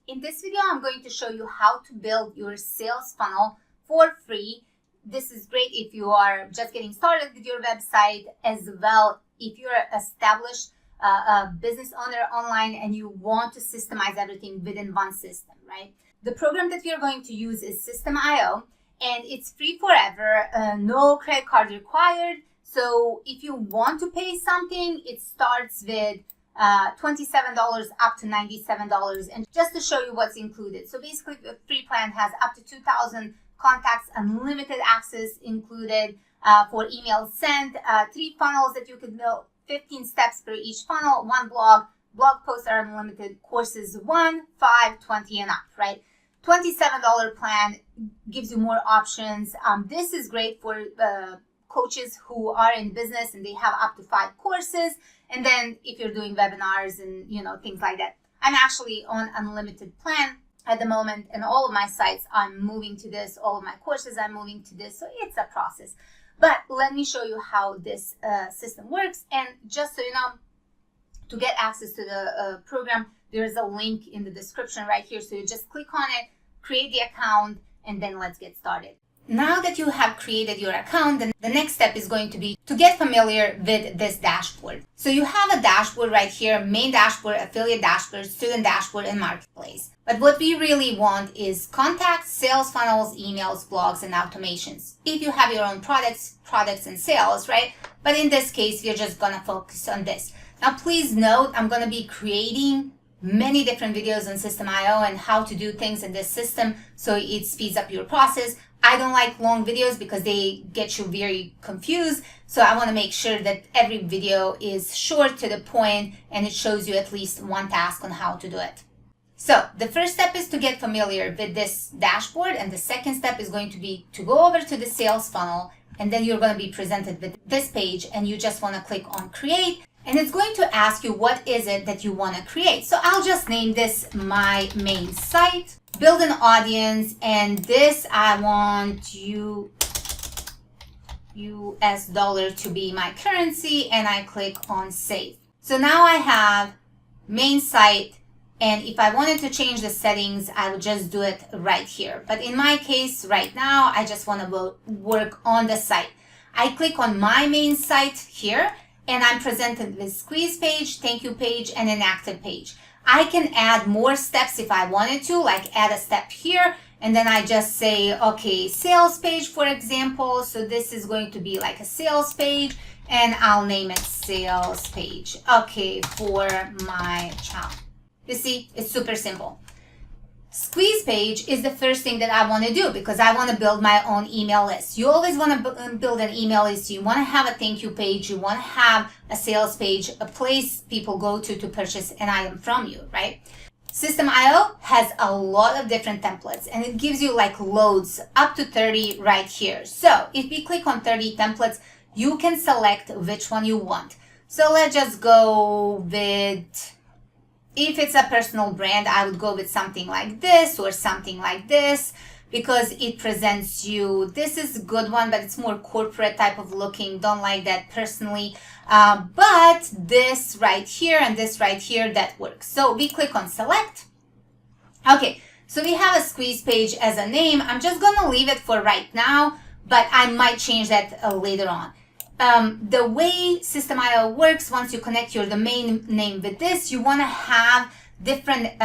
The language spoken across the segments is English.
In this video, I'm going to show you how to build your sales funnel for free. This is great if you are just getting started with your website, as well if you're an established business owner online and you want to systemize everything within one system, right? The program that we are going to use is System.io, and it's free forever, no credit card required. So if you want to pay something, it starts with $27 up to $97. And just to show you what's included. So basically the free plan has up to 2,000 contacts, unlimited access included for email sent, 3 funnels that you could build, 15 steps per each funnel, 1 blog posts are unlimited, courses 1, 5, 20 and up, right? $27 plan gives you more options. This is great for coaches who are in business and they have up to 5 courses. And then if you're doing webinars and things like that. I'm actually on unlimited plan at the moment, and all of my sites I'm moving to this, all of my courses I'm moving to this, so it's a process. But let me show you how this system works. And just so you know, to get access to the program, there is a link in the description right here. So you just click on it, create the account, and then let's get started. Now that you have created your account, then the next step is going to be to get familiar with this dashboard. So you have a dashboard right here, main dashboard, affiliate dashboard, student dashboard, and marketplace. But what we really want is contacts, sales funnels, emails, blogs, and automations. If you have your own products and sales, right? But in this case, we're just gonna focus on this. Now, please note, I'm gonna be creating many different videos on System.io and how to do things in this system so it speeds up your process. I don't like long videos because they get you very confused. So I want to make sure that every video is short to the point and it shows you at least one task on how to do it. So the first step is to get familiar with this dashboard, and the second step is going to be to go over to the sales funnel, and then you're going to be presented with this page, and you just want to click on create, and it's going to ask you what is it that you want to create. So I'll just name this my main site. Build an audience, and this I want US dollar to be my currency, and I click on save. So now I have main site, and if I wanted to change the settings, I would just do it right here. But in my case right now, I just want to work on the site. I click on my main site here, and I'm presented with squeeze page, thank you page, and an active page. I can add more steps if I wanted to, like add a step here, and then I just say, okay, sales page, for example. So this is going to be like a sales page, and I'll name it sales page, okay, for my channel. You see, it's super simple. Squeeze page is the first thing that I want to do because I want to build my own email list. You always want to build an email list. You want to have a thank you page. You want to have a sales page, a place people go to purchase an item from you, right? System.io has a lot of different templates, and it gives you like loads, up to 30 right here. So if we click on 30 templates, you can select which one you want. So let's just go with, if it's a personal brand, I would go with something like this or something like this because it presents you, this is a good one, but it's more corporate type of looking. Don't like that personally. But this right here and this right here, that works. So we click on select. Okay, so we have a squeeze page as a name. I'm just gonna leave it for right now, but I might change that later on. The way System.io works, once you connect your domain name with this, you want to have different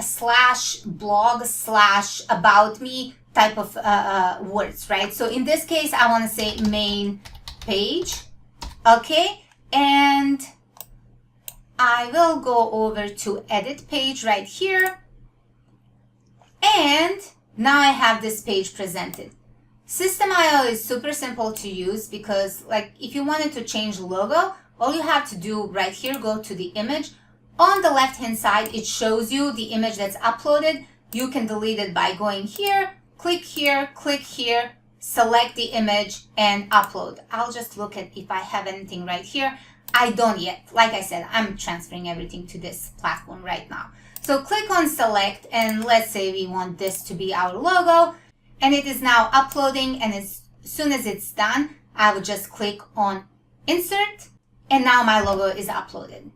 slash blog slash about me type of words, right? So in this case, I want to say main page, okay? And I will go over to edit page right here. And now I have this page presented. System.io is super simple to use because, like, if you wanted to change the logo, all you have to do right here, go to the image. On the left hand side, it shows you the image that's uploaded. You can delete it by going here, click here, select the image and upload. I'll just look at if I have anything right here. I don't yet. Like I said, I'm transferring everything to this platform right now. So click on select, and let's say we want this to be our logo. And it is now uploading, and as soon as it's done, I would just click on insert, and now my logo is uploaded.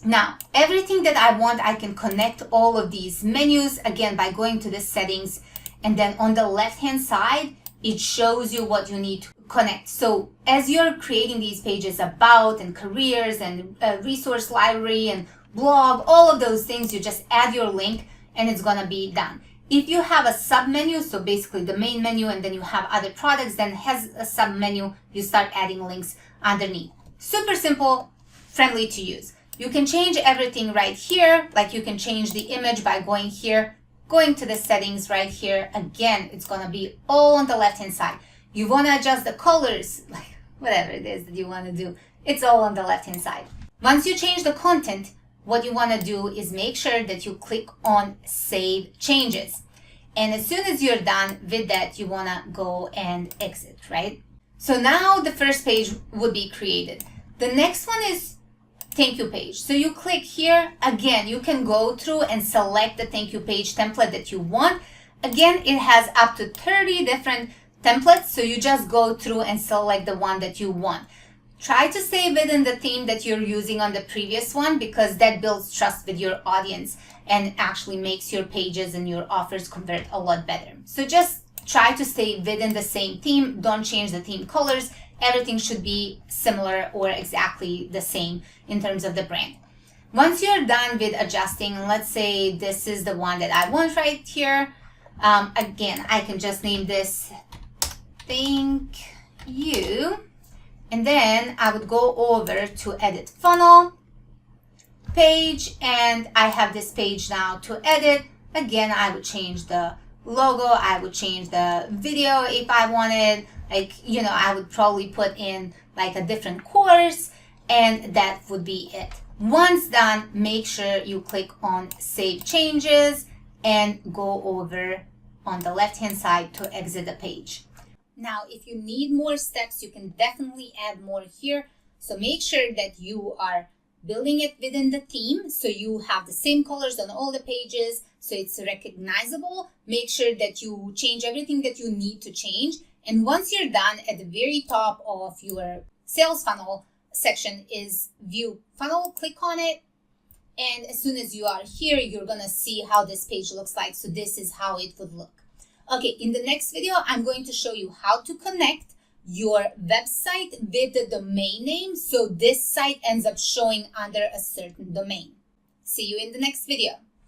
Now, everything that I want, I can connect all of these menus again by going to the settings, and then on the left-hand side, it shows you what you need to connect. So as you're creating these pages about and careers and resource library and blog, all of those things, you just add your link and it's gonna be done. If you have a sub menu, so basically the main menu, and then you have other products, then has a sub menu, you start adding links underneath. Super simple, friendly to use. You can change everything right here, like you can change the image by going here, going to the settings right here. Again, it's gonna be all on the left-hand side. You wanna adjust the colors, like whatever it is that you wanna do, it's all on the left-hand side. Once you change the content, what you wanna do is make sure that you click on Save Changes. And as soon as you're done with that, you wanna go and exit, right? So now the first page would be created. The next one is thank you page. So you click here. Again, you can go through and select the thank you page template that you want. Again, it has up to 30 different templates, so you just go through and select the one that you want. Try to stay within the theme that you're using on the previous one, because that builds trust with your audience and actually makes your pages and your offers convert a lot better. So just try to stay within the same theme. Don't change the theme colors. Everything should be similar or exactly the same in terms of the brand. Once you're done with adjusting, let's say this is the one that I want right here. Again, I can just name this thank you. And then I would go over to edit funnel page, and I have this page now to edit. Again, I would change the logo. I would change the video if I wanted. Like, you know, I would probably put in like a different course, and that would be it. Once done, make sure you click on Save Changes and go over on the left-hand side to exit the page. Now, if you need more steps, you can definitely add more here. So make sure that you are building it within the theme, so you have the same colors on all the pages, so it's recognizable. Make sure that you change everything that you need to change. And once you're done, at the very top of your sales funnel section is View Funnel. Click on it. And as soon as you are here, you're going to see how this page looks like. So this is how it would look. Okay, in the next video, I'm going to show you how to connect your website with the domain name, so this site ends up showing under a certain domain. See you in the next video.